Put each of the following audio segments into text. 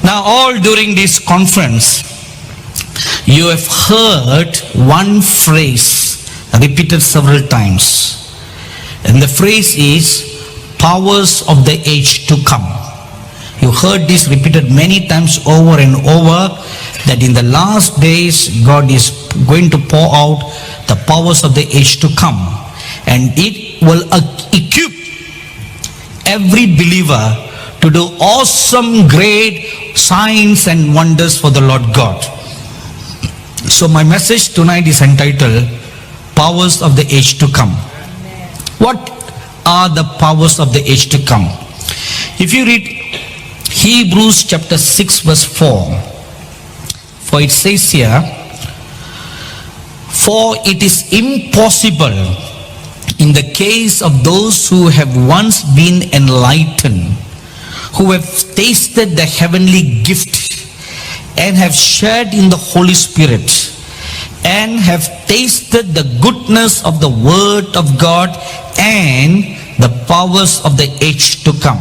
Now, all during this conference, you have heard one phrase repeated several times. And the phrase is powers of the age to come. You heard this repeated many times over and over, that in the last days God is going to pour out the powers of the age to come, and it will equip every believer to do awesome, great signs and wonders for the Lord God. So my message tonight is entitled Powers of the Age to Come. What are the powers of the age to come? If you read Hebrews chapter 6 verse 4, for it says here, for it is impossible in the case of those who have once been enlightened, who have tasted the heavenly gift and have shared in the Holy Spirit and have tasted the goodness of the Word of God and the powers of the age to come.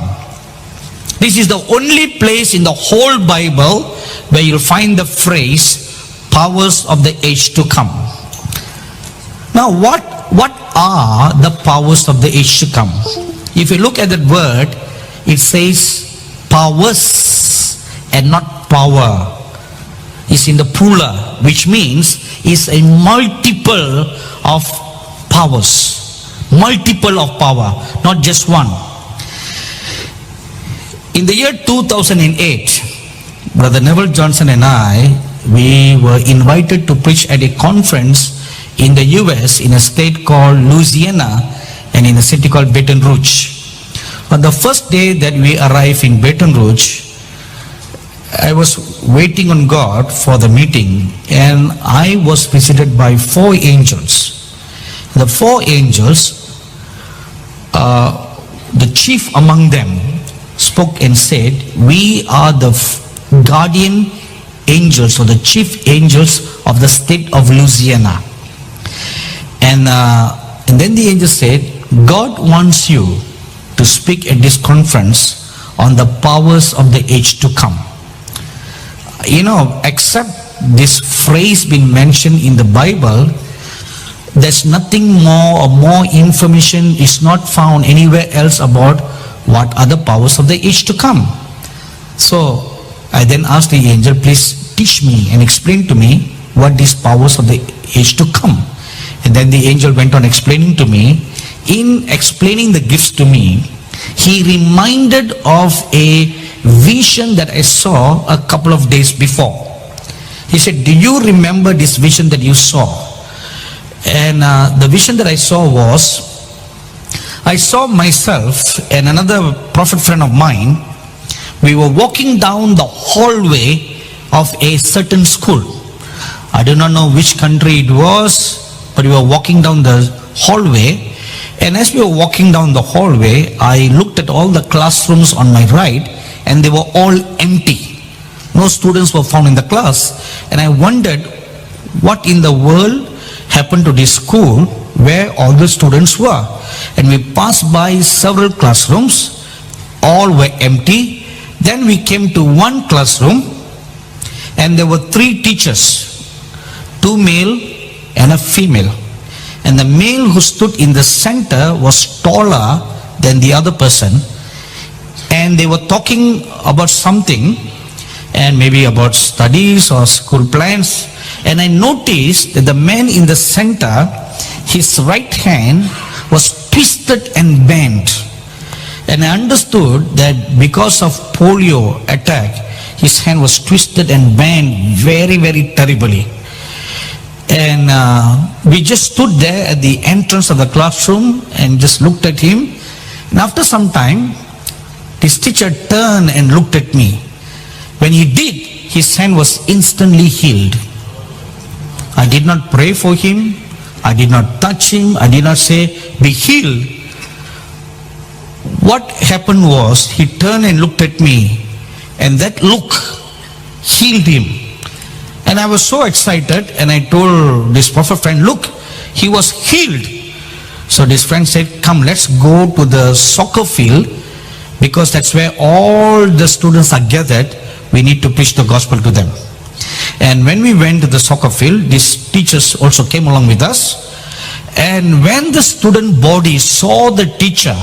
This is the only place in the whole Bible where you'll find the phrase powers of the age to come. Now what are the powers of the age to come? If you look at that word, it says powers and not power. It's in the plural, which means it's a multiple of powers. Multiple of power, not just one. In the year 2008, Brother Neville Johnson and I, we were invited to preach at a conference in the US in a state called Louisiana and in a city called Baton Rouge. On the first day that we arrived in Baton Rouge, I was waiting on God for the meeting, and I was visited by 4 angels. The 4 angels, the chief among them spoke and said, we are the guardian angels or the chief angels of the state of Louisiana. And then the angel said, God wants you to speak at this conference on the powers of the age to come. You know, except this phrase being mentioned in the Bible, there's nothing more or more information is not found anywhere else about what are the powers of the age to come. So I then asked the angel, please teach me and explain to me what these powers of the age to come. And then the angel went on explaining to me. In explaining the gifts to me, he reminded of a vision that I saw a couple of days before. He said, do you remember this vision that you saw? And the vision that I saw was, I saw myself and another prophet friend of mine. We were walking down the hallway of a certain school. I do not know which country it was, but we were walking down the hallway. And as we were walking down the hallway, I looked at all the classrooms on my right, and they were all empty. No students were found in the class. And I wondered what in the world happened to this school where all the students were. And we passed by several classrooms, all were empty. Then we came to one classroom, and there were 3 teachers, 2 male and a female. And the male who stood in the center was taller than the other person, and they were talking about something, and maybe about studies or school plans. And I noticed that the man in the center, his right hand was twisted and bent. And I understood that because of polio attack, his hand was twisted and bent very, very terribly. And we just stood there at the entrance of the classroom and just looked at him. And after some time, this teacher turned and looked at me. When he did, his hand was instantly healed. I did not pray for him. I did not touch him. I did not say, be healed. What happened was, he turned and looked at me, and that look healed him. And I was so excited, and I told this prophet friend, look, he was healed. So this friend said, come, let's go to the soccer field, because that's where all the students are gathered. we need to preach the gospel to them. And when we went to the soccer field, these teachers also came along with us. And when the student body saw the teacher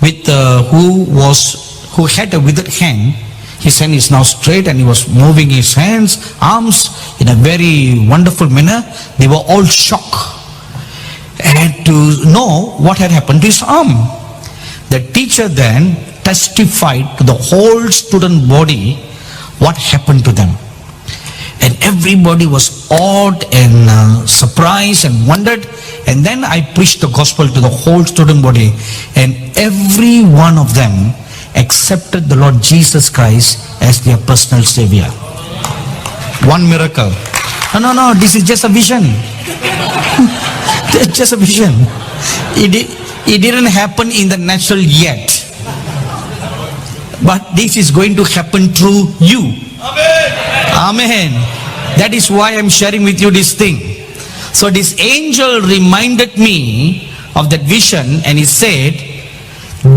with who had a withered hand, his hand is now straight and he was moving his hands, arms in a very wonderful manner, they were all shocked and to know what had happened to his arm. The teacher then testified to the whole student body what happened to them. And everybody was awed and surprised and wondered. And then I preached the gospel to the whole student body. And every one of them accepted the Lord Jesus Christ as their personal Savior. One miracle. No, this is just a vision. It's just a vision. It didn't happen in the natural yet. But this is going to happen through you. Amen. That is why I'm sharing with you this thing. So this angel reminded me of that vision and he said,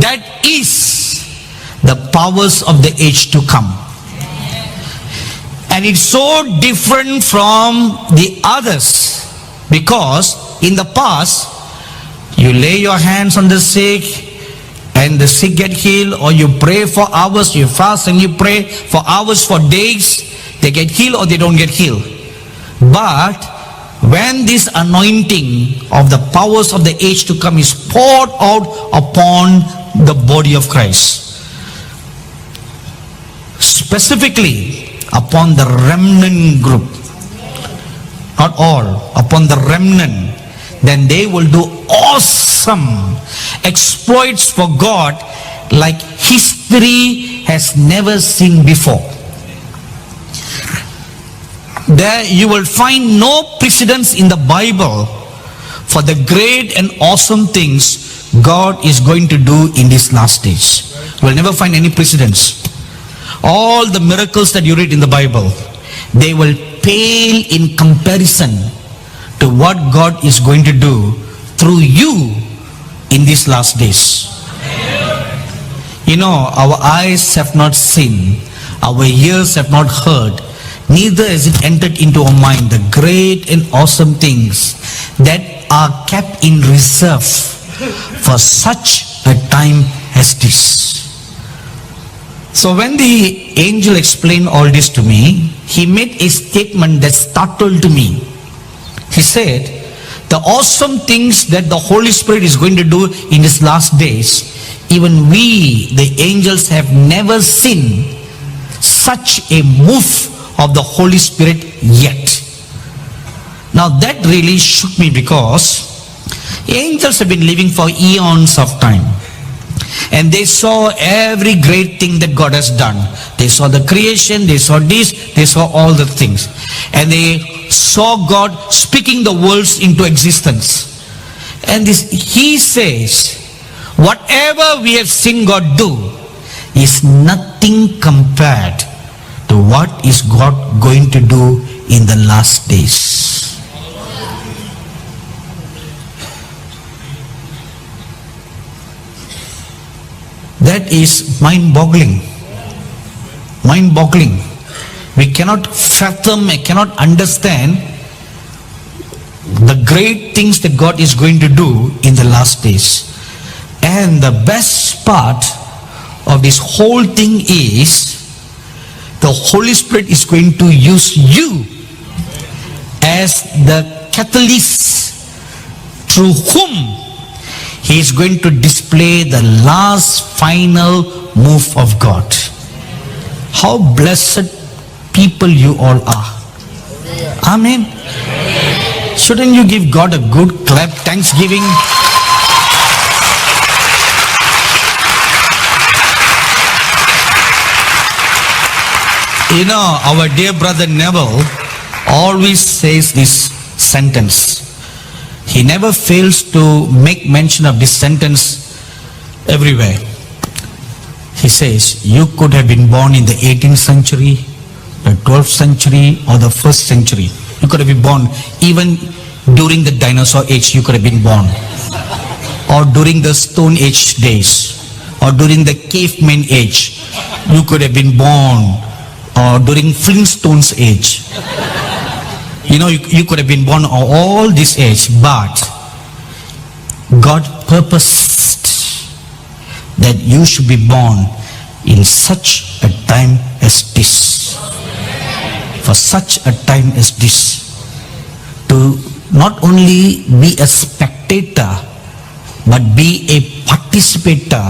that is the powers of the age to come. And it's so different from the others because in the past, you lay your hands on the sick and the sick get healed, or you pray for hours, you fast and you pray for hours, for days, they get healed or they don't get healed. But when this anointing of the powers of the age to come is poured out upon the body of Christ, specifically upon the remnant group, not all, upon the remnant, then they will do awesome exploits for God like history has never seen before. There you will find no precedence in the Bible for the great and awesome things God is going to do in this last days. You will never find any precedence. All the miracles that you read in the Bible, they will pale in comparison to what God is going to do through you in these last days. You know, our eyes have not seen, our ears have not heard, neither has it entered into our mind the great and awesome things that are kept in reserve for such a time as this. So when the angel explained all this to me, he made a statement that startled me. He said, the awesome things that the Holy Spirit is going to do in these last days, even we, the angels, have never seen such a move of the Holy Spirit yet. Now that really shook me because angels have been living for eons of time. And they saw every great thing that God has done. They saw the creation, they saw this, they saw all the things. And they saw God speaking the worlds into existence. And he says, whatever we have seen God do is nothing compared to what is God going to do in the last days. That is mind-boggling. Mind-boggling. We cannot fathom, I cannot understand the great things that God is going to do in the last days. And the best part of this whole thing is the Holy Spirit is going to use you as the catalyst through whom He is going to display the last final move of God. How blessed people you all are. Amen. Shouldn't you give God a good clap, thanksgiving? You know, our dear brother Neville always says this sentence. He never fails to make mention of this sentence everywhere. He says, you could have been born in the 18th century, the 12th century, or the 1st century. You could have been born even during the dinosaur age, you could have been born. Or during the Stone Age days, or during the caveman age, you could have been born. or during Flintstones age. You know, you could have been born all this age, but God purposed that you should be born in such a time as this. For such a time as this. To not only be a spectator, but be a participator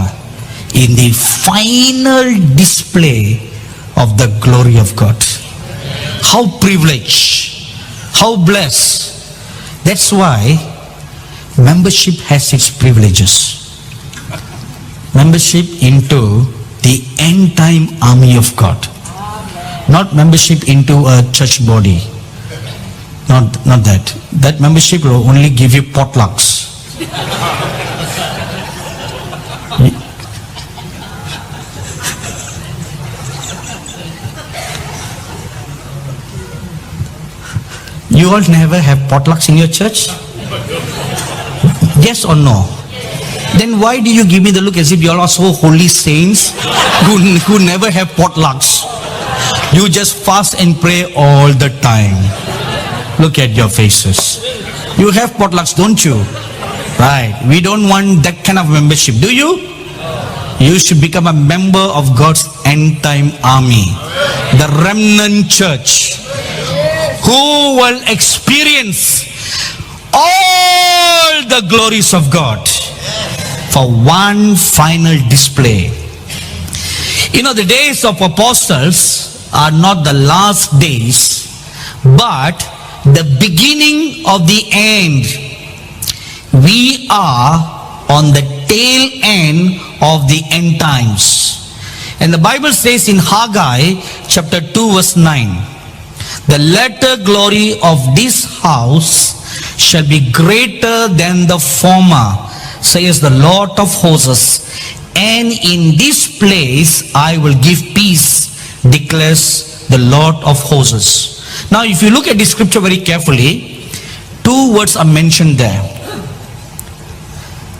in the final display of the glory of God. How privileged, how blessed. That's why membership has its privileges. Membership into the end time army of God. Not membership into a church body. Not that. That membership will only give you potlucks. You all never have potlucks in your church? Yes or no? Then why do you give me the look as if you all are so holy saints who never have potlucks? You just fast and pray all the time. Look at your faces. You have potlucks, don't you? Right. We don't want that kind of membership. Do you? You should become a member of God's end time army. The remnant church. Who will experience all the glories of God for one final display. You know, the days of apostles are not the last days, but the beginning of the end. We are on the tail end of the end times. And the Bible says in Haggai chapter 2 verse 9, the latter glory of this house shall be greater than the former, says the Lord of hosts, and in this place I will give peace, declares the Lord of hosts. Now if you look at this scripture very carefully, two words are mentioned there.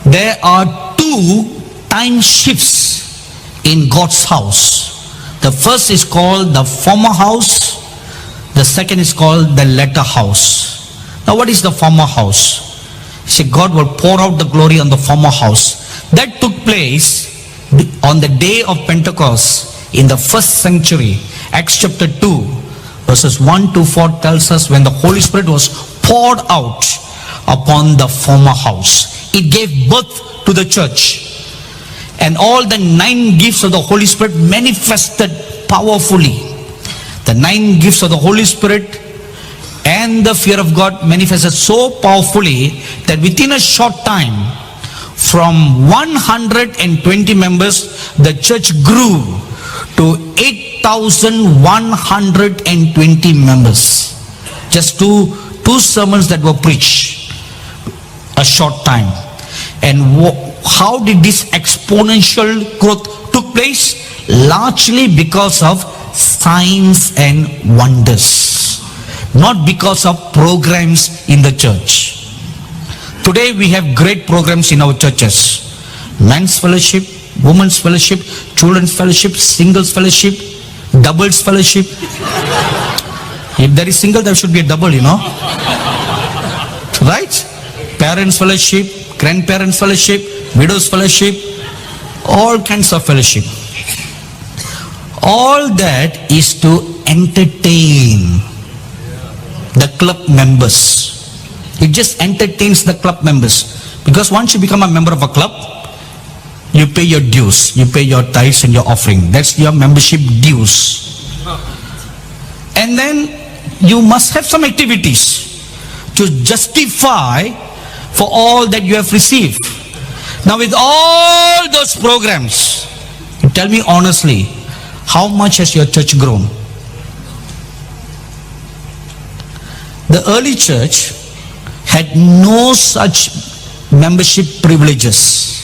There are two time shifts in God's house. The first is called the former house. The second is called the latter house. Now what is the former house? See, God will pour out the glory on the former house. That took place on the day of Pentecost in the first century. Acts chapter 2 verses 1 to 4 tells us when the Holy Spirit was poured out upon the former house. It gave birth to the church. And all the 9 gifts of the Holy Spirit manifested powerfully. The 9 gifts of the Holy Spirit and the fear of God manifested so powerfully that within a short time, from 120 members, the church grew to 8,120 members. Just two sermons that were preached a short time. And how did this exponential growth took place? Largely because of signs and wonders, not because of programs in the church. Today we have great programs in our churches: men's fellowship, women's fellowship, children's fellowship, singles fellowship, doubles fellowship. If there is single, there should be a double, you know, right? Parents fellowship, grandparents fellowship, widows fellowship, all kinds of fellowship. All that is to entertain the club members. It just entertains the club members. Because once you become a member of a club, you pay your dues, you pay your tithes and your offering. That's your membership dues. And then you must have some activities to justify for all that you have received. Now with all those programs, tell me honestly, how much has your church grown? The early church had no such membership privileges.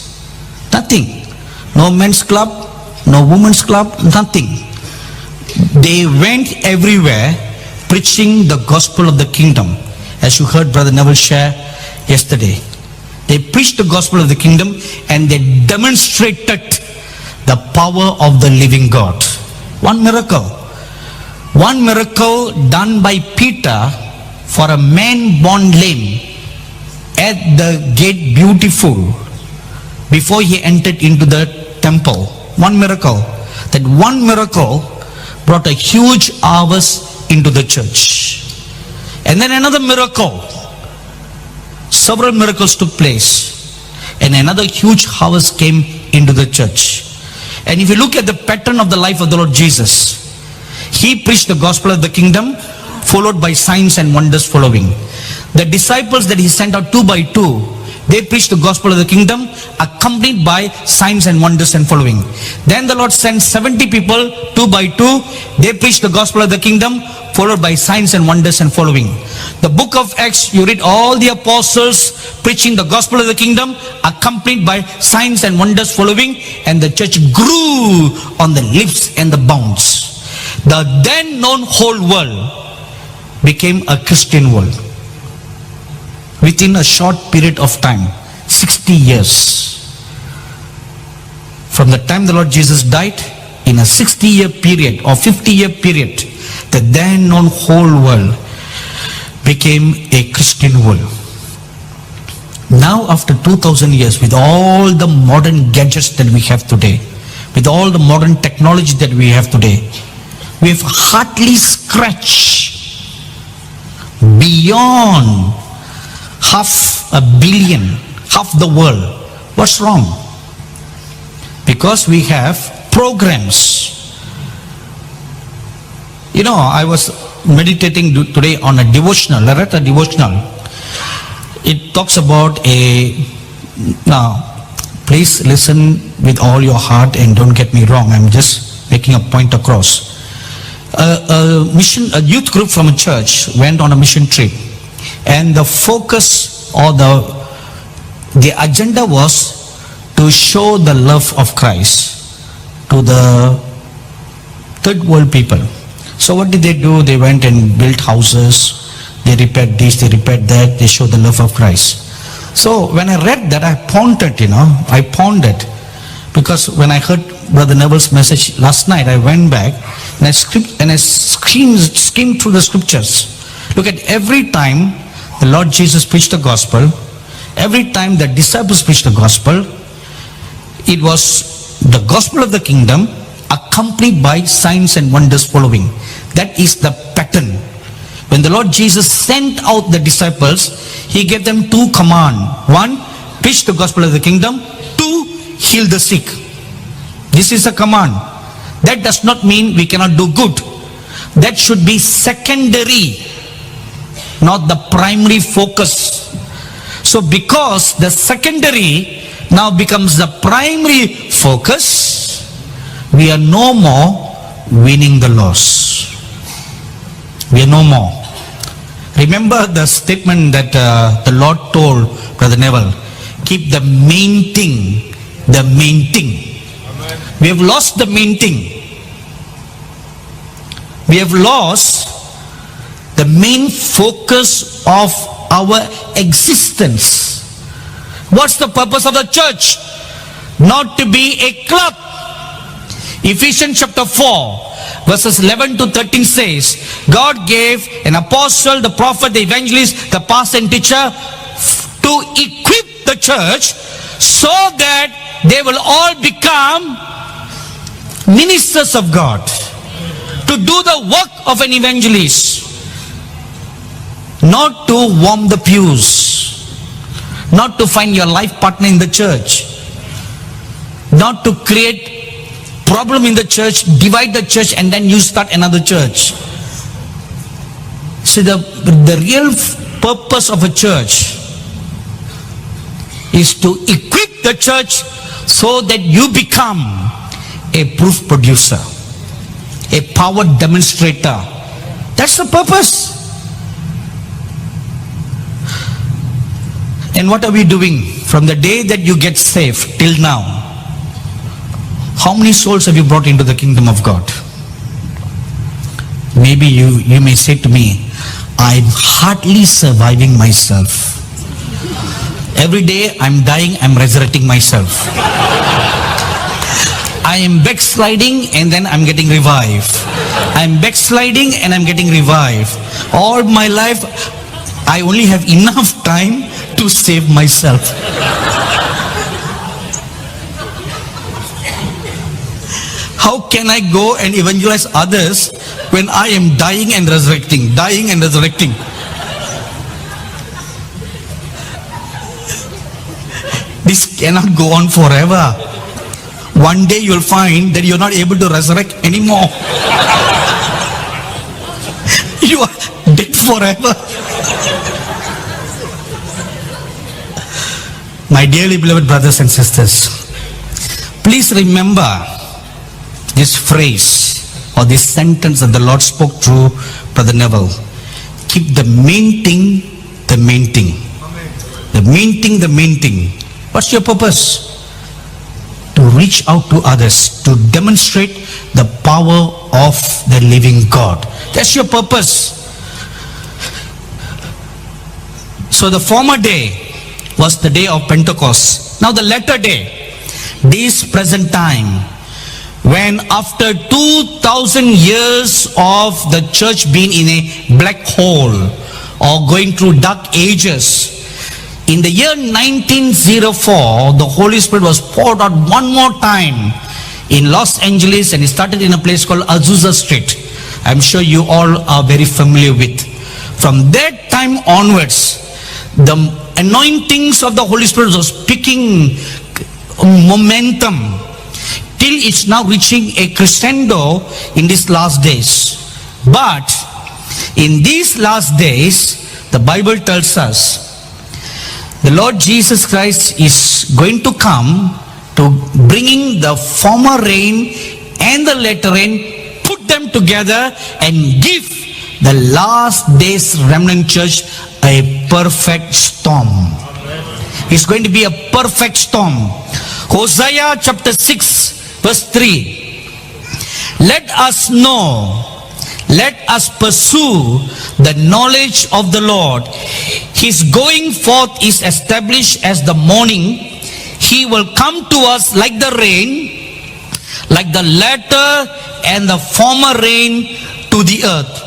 Nothing. No men's club, no women's club, nothing. They went everywhere preaching the gospel of the kingdom, as you heard Brother Neville share yesterday. They preached the gospel of the kingdom and they demonstrated the power of the living God. One miracle. One miracle done by Peter for a man born lame at the gate beautiful before he entered into the temple. One miracle. That one miracle brought a huge harvest into the church. And then another miracle. Several miracles took place. And another huge harvest came into the church. And if you look at the pattern of the life of the Lord Jesus, he preached the gospel of the kingdom, followed by signs and wonders following. The disciples that he sent out 2 by 2, they preached the gospel of the kingdom, accompanied by signs and wonders and following. Then the Lord sent 70 people 2 by 2. They preached the gospel of the kingdom, followed by signs and wonders and following. The book of Acts, you read all the apostles preaching the gospel of the kingdom, accompanied by signs and wonders following, and the church grew on the leaps and the bounds. The then known whole world became a Christian world within a short period of time, 60 years. From the time the Lord Jesus died, in a 60-year period or 50-year period, the then known whole world became a Christian world. Now after 2000 years, with all the modern gadgets that we have today, with all the modern technology that we have today, we have hardly scratched beyond half a billion, half the world. What's wrong? Because we have programs. You know, I was meditating today on a devotional. I read a devotional. It talks about now please listen with all your heart and don't get me wrong, I'm just making a point across. A youth group from a church went on a mission trip, and the focus or the agenda was to show the love of Christ to the third world people. So what did they do? They went and built houses, they repaired this, they repaired that, they showed the love of Christ. So when I read that, I pondered, because when I heard Brother Neville's message last night, I went back and I skimmed through the scriptures. Look at every time the Lord Jesus preached the gospel, every time the disciples preached the gospel, it was the gospel of the kingdom accompanied by signs and wonders following. That is the pattern. When the Lord Jesus sent out the disciples, he gave them 2 commands. 1, preach the gospel of the kingdom. 2, heal the sick. This is a command. That does not mean we cannot do good. That should be secondary, not the primary focus. So because the secondary now becomes the primary focus, we are no more winning the loss. We are no more. Remember the statement that the Lord told Brother Neville, keep the main thing the main thing. We have lost the main thing. We have lost the main focus of our existence. What's the purpose of the church? Not to be a club. Ephesians chapter 4 verses 11 to 13 says, God gave an apostle, the prophet, the evangelist, the pastor and teacher to equip the church so that they will all become ministers of God, to do the work of an evangelist, not to warm the pews, not to find your life partner in the church, not to create problem in the church, divide the church, and then you start another church. See, the real purpose of a church is to equip the church so that you become a proof producer, a power demonstrator. That's the purpose. And what are we doing from the day that you get saved till now? How many souls have you brought into the kingdom of God? Maybe you may say to me, I'm hardly surviving myself. Every day I'm dying, I'm resurrecting myself. I am backsliding and then I'm getting revived. I'm backsliding and I'm getting revived. All my life, I only have enough time to save myself. How can I go and evangelize others when I am dying and resurrecting, dying and resurrecting? This cannot go on forever. One day you'll find that you're not able to resurrect anymore. You are dead forever. My dearly beloved brothers and sisters, please remember this phrase or this sentence that the Lord spoke through Brother Neville. Keep the main thing the main thing. The main thing the main thing. What's your purpose? To reach out to others, to demonstrate the power of the living God. That's your purpose. So the former day was the day of Pentecost. Now the latter day, this present time, when after 2000 years of the church being in a black hole or going through dark ages, in the year 1904, the Holy Spirit was poured out one more time in Los Angeles, and it started in a place called Azusa Street. I'm sure you all are very familiar with. From that time onwards, the anointings of the Holy Spirit was picking momentum till it's now reaching a crescendo in these last days. But in these last days, the Bible tells us the Lord Jesus Christ is going to come to bringing the former rain and the latter rain, put them together and give the last days remnant church a perfect storm. It's going to be a perfect storm. Hosea chapter 6 verse 3. Let us know, let us pursue the knowledge of the Lord. His going forth is established as the morning. He will come to us like the rain, like the latter and the former rain to the earth.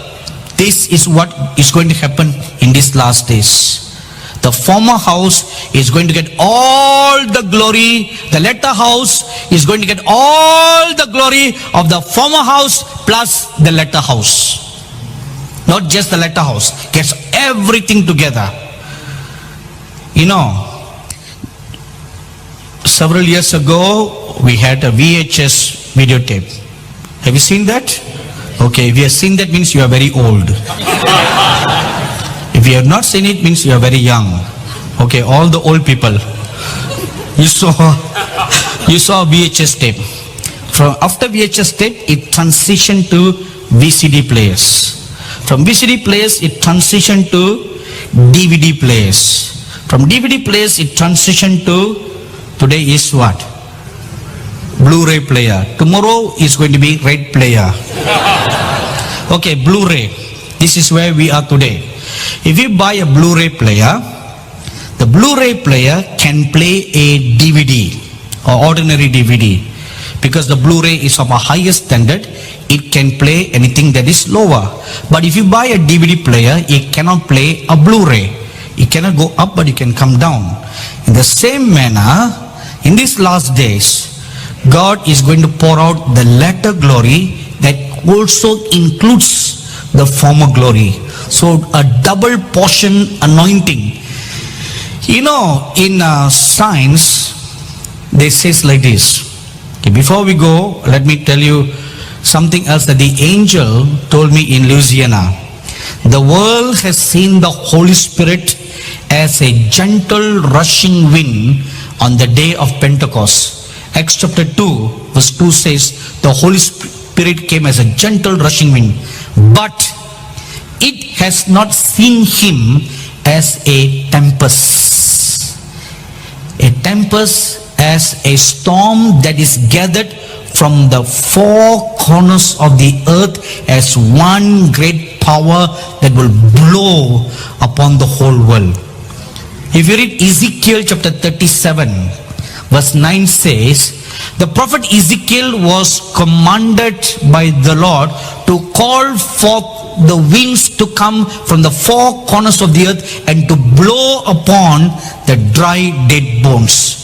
This is what is going to happen in these last days. The former house is going to get all the glory. The latter house is going to get all the glory of the former house plus the latter house. Not just the latter house, gets everything together. You know, several years ago, we had a VHS videotape. Have you seen that? Okay, if you have seen that, means you are very old. If you have not seen it, means you are very young. Okay, all the old people. You saw VHS tape. From after VHS tape, it transitioned to VCD players. From VCD players, it transitioned to DVD players. From DVD players, it transitioned to, today is what? Blu-ray player. Tomorrow is going to be red player. Okay, Blu-ray. This is where we are today. If you buy a Blu-ray player, the Blu-ray player can play a DVD or ordinary DVD. Because the Blu-ray is of a higher standard, it can play anything that is lower. But if you buy a DVD player, it cannot play a Blu-ray. It cannot go up, but it can come down. In the same manner, in these last days, God is going to pour out the latter glory that also includes the former glory. So a double portion anointing. You know, in science, they say like this. Okay, before we go, let me tell you something else that the angel told me in Louisiana. The world has seen the Holy Spirit as a gentle rushing wind on the day of Pentecost. Acts chapter 2 verse 2 says the Holy Spirit came as a gentle rushing wind, but it has not seen him as a tempest. A tempest as a storm that is gathered from the four corners of the earth as one great power that will blow upon the whole world. If you read Ezekiel chapter 37 verse 9 says, The prophet Ezekiel was commanded by the Lord to call forth the winds to come from the four corners of the earth and to blow upon the dry dead bones.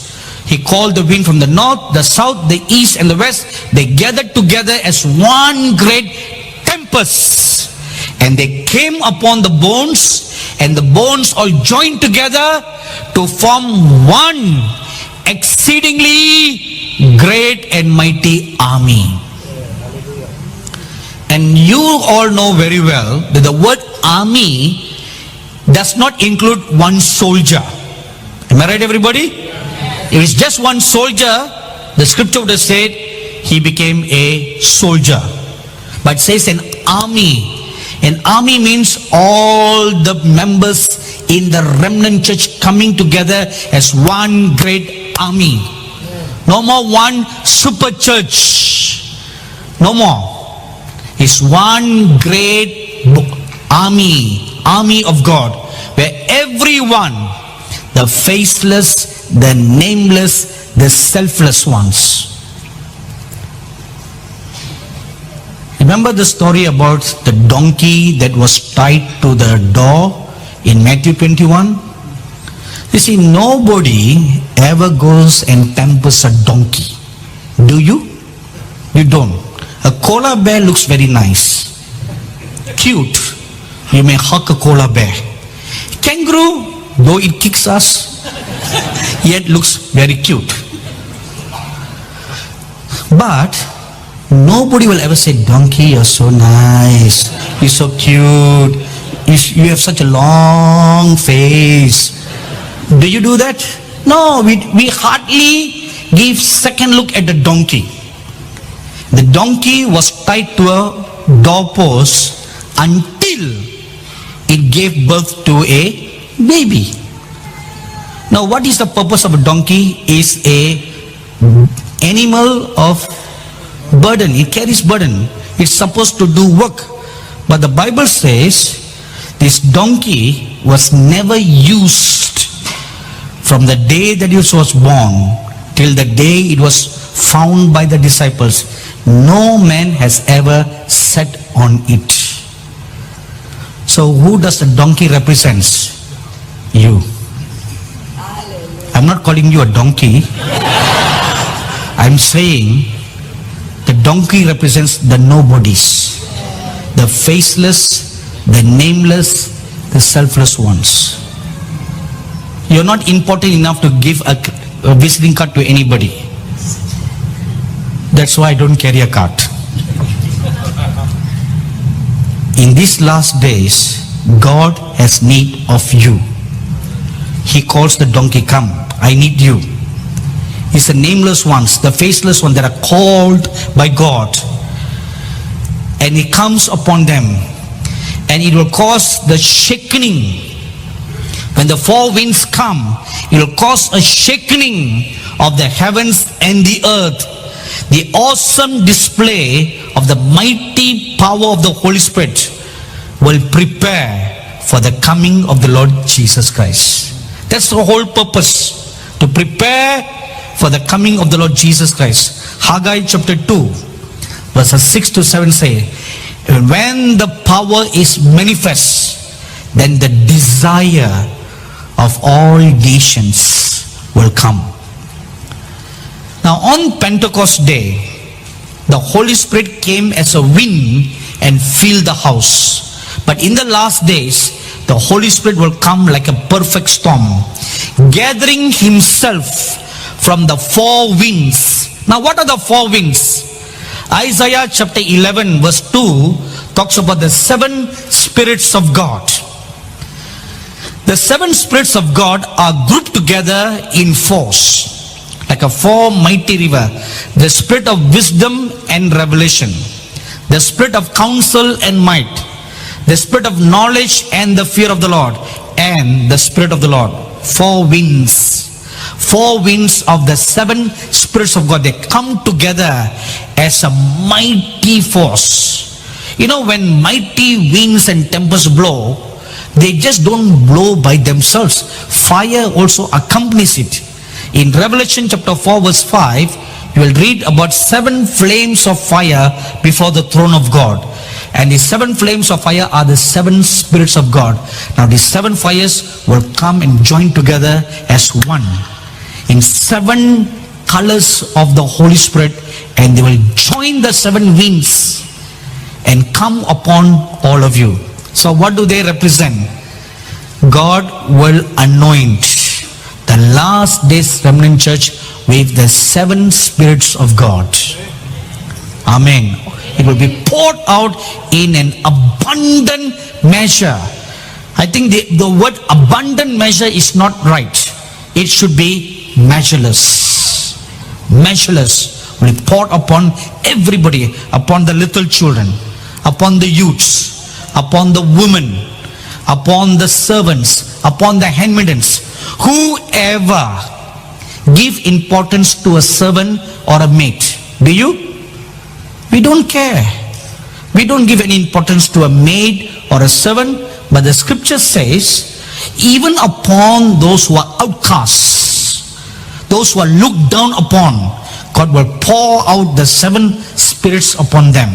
He called the wind from the north, the south, the east and the west. They gathered together as one great tempest, and they came upon the bones, and the bones all joined together to form one exceedingly great and mighty army. And you all know very well that the word army does not include one soldier. Am I right, everybody? If it's just one soldier, the scripture would have said he became a soldier. But it says an army. An army means all the members in the remnant church coming together as one great army. No more one super church. No more. It's one great army of God, where everyone, the faceless, the nameless, the selfless ones. Remember the story about the donkey that was tied to the door in Matthew 21? You see, nobody ever goes and tempers a donkey. Do you? You don't. A koala bear looks very nice, cute. You may hug a koala bear. Kangaroo, though it kicks us, yet looks very cute. But nobody will ever say, donkey, you're so nice, you're so cute, you have such a long face. Do you do that? No, we hardly give second look at the donkey. The donkey was tied to a doorpost until it gave birth to a baby. Now, what is the purpose of a donkey? Is a animal of burden. It carries burden. It's supposed to do work. But the Bible says this donkey was never used from the day that it was born till the day it was found by the disciples. No man has ever sat on it. So who does the donkey represent? You. I'm not calling you a donkey. I'm saying the donkey represents the nobodies, the faceless, the nameless, the selfless ones. You're not important enough to give a visiting card to anybody. That's why I don't carry a card. In these last days, God has need of you. He calls the donkey, come, I need you. It's the nameless ones, the faceless ones that are called by God. And He comes upon them. And it will cause the shaking. When the four winds come, it will cause a shaking of the heavens and the earth. The awesome display of the mighty power of the Holy Spirit will prepare for the coming of the Lord Jesus Christ. That's the whole purpose, to prepare for the coming of the Lord Jesus Christ. Haggai chapter 2 verses 6 to 7 say, when the power is manifest, then the desire of all nations will come. Now on Pentecost day, the Holy Spirit came as a wind and filled the house. But in the last days, the Holy Spirit will come like a perfect storm, gathering Himself from the four winds. Now what are the four winds? Isaiah chapter 11 verse 2 talks about the seven spirits of God. The seven spirits of God are grouped together in force, like a four mighty river. The spirit of wisdom and revelation, the spirit of counsel and might, the spirit of knowledge and the fear of the Lord, and the spirit of the Lord. Four winds. Four winds of the seven spirits of God. They come together as a mighty force. You know, when mighty winds and tempests blow, they just don't blow by themselves. Fire also accompanies it. In Revelation chapter 4 verse 5, you will read about 7 flames of fire before the throne of God. And the 7 flames of fire are the 7 spirits of God. Now these 7 fires will come and join together as one in 7 colors of the Holy Spirit, and they will join the 7 winds and come upon all of you. So what do they represent? God will anoint the last days remnant church with the 7 spirits of God. Amen. It will be poured out in an abundant measure. I think the word abundant measure is not right. It should be measureless. Measureless will be poured upon everybody, upon the little children, upon the youths, upon the women, upon the servants, upon the handmaidens. Whoever give importance to a servant or a maid. Do you? We don't care. We don't give any importance to a maid or a servant, but the scripture says, even upon those who are outcasts, those who are looked down upon, God will pour out the 7 spirits upon them.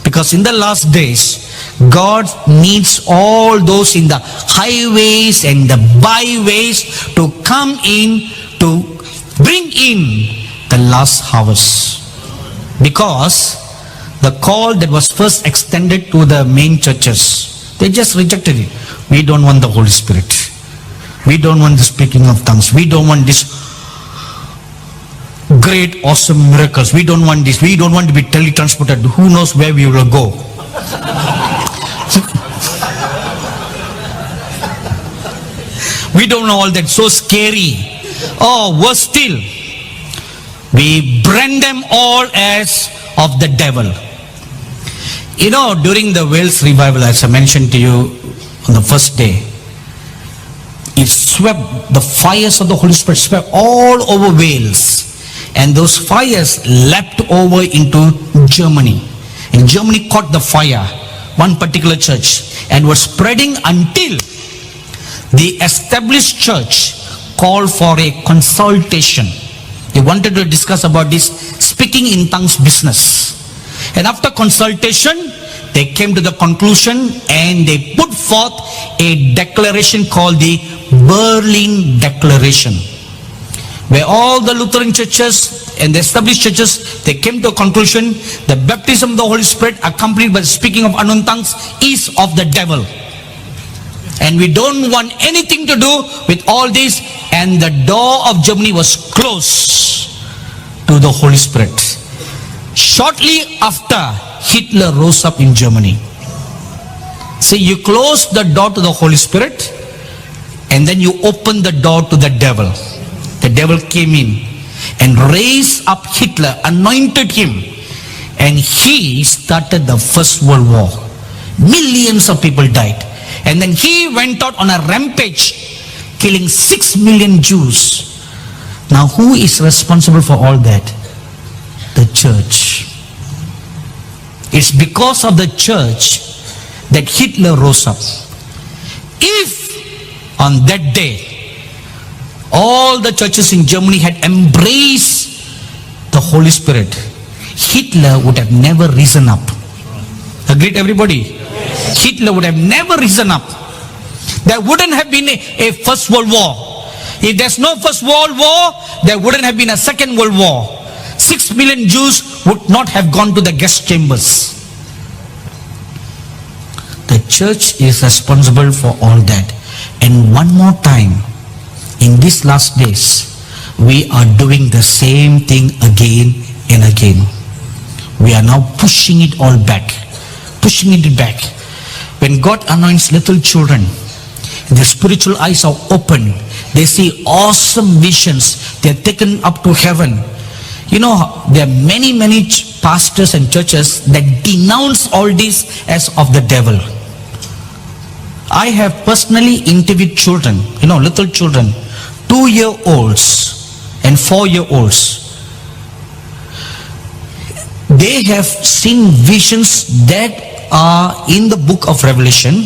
Because in the last days, God needs all those in the highways and the byways to come in to bring in the last harvest. Because the call that was first extended to the main churches, they just rejected it. We don't want the Holy Spirit. We don't want the speaking of tongues. We don't want this great, awesome miracles. We don't want this. We don't want to be teletransported. Who knows where we will go? We don't know all that. So scary. Oh, worse still, we brand them all as of the devil. You know, during the Wales revival, as I mentioned to you on the first day, it swept, the fires of the Holy Spirit swept all over Wales. And those fires leapt over into Germany. And Germany caught the fire, one particular church, and was spreading until the established church called for a consultation. They wanted to discuss about this speaking in tongues business. And after consultation, they came to the conclusion and they put forth a declaration called the Berlin Declaration, where all the Lutheran churches and the established churches, they came to a conclusion: the baptism of the Holy Spirit accompanied by the speaking of unknown tongues is of the devil. And we don't want anything to do with all this. And the door of Germany was closed to the Holy Spirit. Shortly after, Hitler rose up in Germany. See, you close the door to the Holy Spirit, and then you open the door to the devil. The devil came in and raised up Hitler, anointed him, and he started the First World War. Millions of people died. And then he went out on a rampage, killing 6 million Jews. Now who is responsible for all that? The church. It's because of the church that Hitler rose up. If on that day all the churches in Germany had embraced the Holy Spirit, Hitler would have never risen up. Agreed, everybody? Hitler would have never risen up. There wouldn't have been a First World War. If there's no First World War, there wouldn't have been a Second World War. 6 million Jews would not have gone to the gas chambers. The church is responsible for all that. And one more time, in these last days, we are doing the same thing again and again. We are now pushing it all back. Pushing it back. When God anoints little children, their spiritual eyes are open. They see awesome visions. They are taken up to heaven. You know, there are many pastors and churches that denounce all this as of the devil. I have personally interviewed children, little children, 2-year-olds and 4-year-olds. They have seen visions that are in the book of Revelation,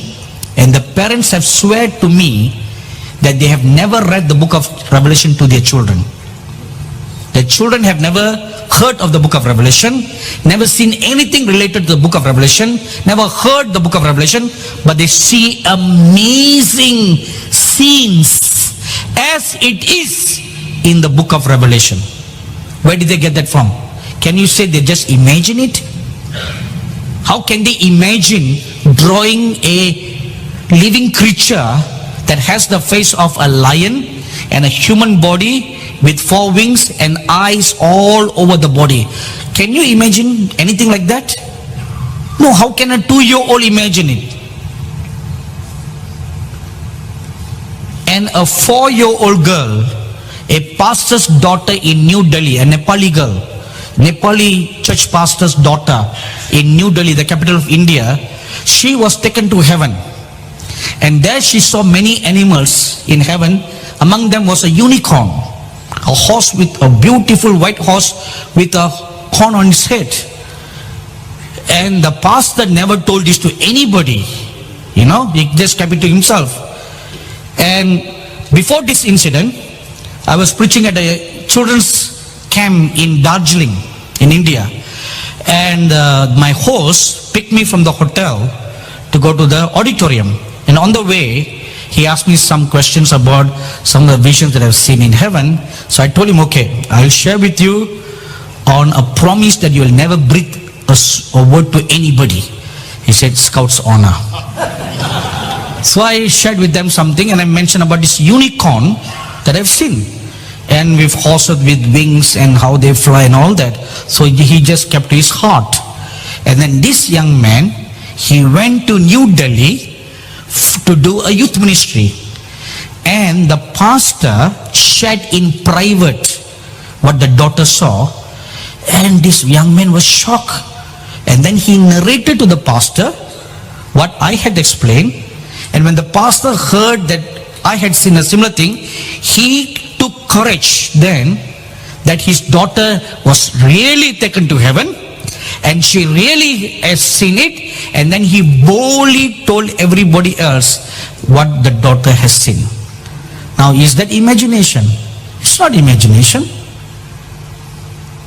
and the parents have swear to me that they have never read the book of Revelation to their children. The children have never heard of the book of Revelation, never seen anything related to the book of Revelation, never heard the book of Revelation, but they see amazing scenes as it is in the book of Revelation. Where did they get that from? Can you say they just imagine it? How can they imagine drawing a living creature that has the face of a lion and a human body with 4 wings and eyes all over the body? Can you imagine anything like that? No, how can a 2-year-old imagine it? And a 4-year-old girl, a pastor's daughter in New Delhi, a Nepali girl, Nepali church pastor's daughter in New Delhi, the capital of India, she was taken to heaven. And there she saw many animals in heaven. Among them was a unicorn, a horse with a beautiful white horse with a horn on its head. And the pastor never told this to anybody, he just kept it to himself. And before this incident, I was preaching at a children's camp in Darjeeling in India, and my host picked me from the hotel to go to the auditorium. And on the way, he asked me some questions about some of the visions that I've seen in heaven. So I told him, okay, I'll share with you on a promise that you'll never breathe a word to anybody. He said, Scout's honor. So I shared with them something, and I mentioned about this unicorn that I've seen, and with horses with wings and how they fly and all that. So he just kept to his heart. And then this young man, he went to New Delhi to do a youth ministry, and the pastor shared in private what the daughter saw, and this young man was shocked. And then he narrated to the pastor what I had explained. And when the pastor heard that I had seen a similar thing, he took courage then that his daughter was really taken to heaven and she really has seen it. And then he boldly told everybody else what the daughter has seen. Now, is that imagination? It's not imagination.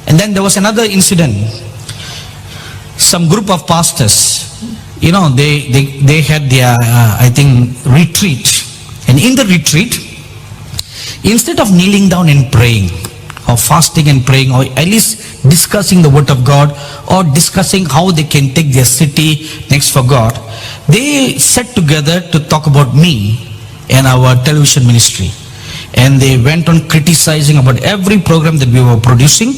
And then there was another incident. Some group of pastors, they had their, I think, retreat. And in the retreat, instead of kneeling down and praying, or fasting and praying, or at least discussing the word of God, or discussing how they can take their city next for God, they sat together to talk about me and our television ministry. And they went on criticizing about every program that we were producing.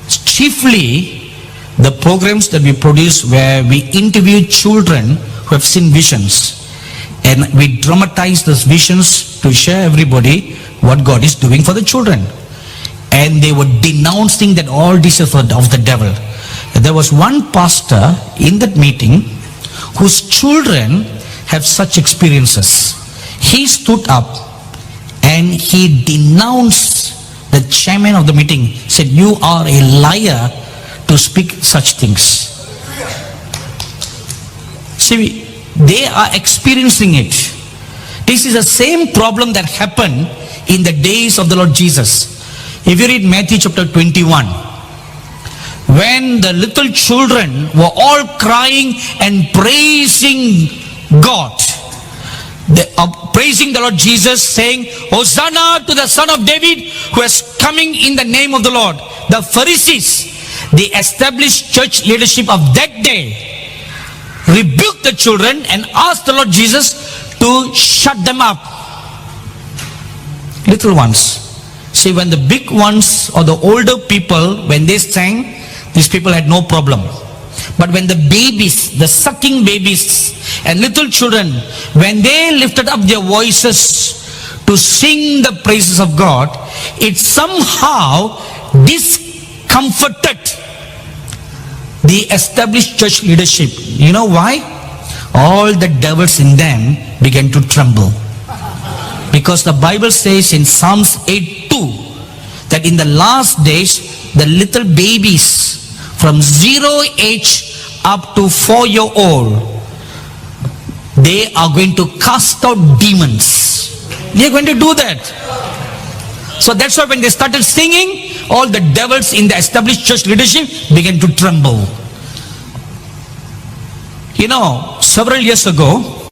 Chiefly, the programs that we produce where we interview children who have seen visions, and we dramatize those visions to share everybody what God is doing for the children. And they were denouncing that all this is of the devil. There was one pastor in that meeting whose children have such experiences. He stood up and he denounced the chairman of the meeting, said, "You are a liar to speak such things." See, they are experiencing it. This is the same problem that happened in the days of the Lord Jesus. If you read Matthew chapter 21, when the little children were all crying and praising God, they are praising the Lord Jesus, saying, "Hosanna to the Son of David who is coming in the name of the Lord." The Pharisees, the established church leadership of that day, rebuked the children and asked the Lord Jesus to shut them up. Little ones. See, when the big ones or the older people, when they sang, these people had no problem. But when the babies, the sucking babies and little children, when they lifted up their voices to sing the praises of God, it somehow discomforted the established church leadership. You know why? All the devils in them began to tremble. Because the Bible says in Psalms 8:2 that in the last days, the little babies from 0 age up to 4-year-old, they are going to cast out demons. They are going to do that. So that's why when they started singing, all the devils in the established church leadership began to tremble. You know, several years ago,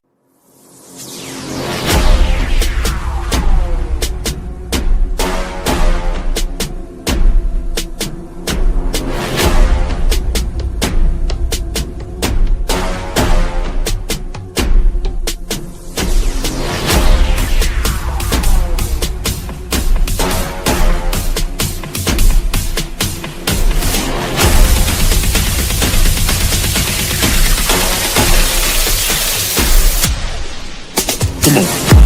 Come on.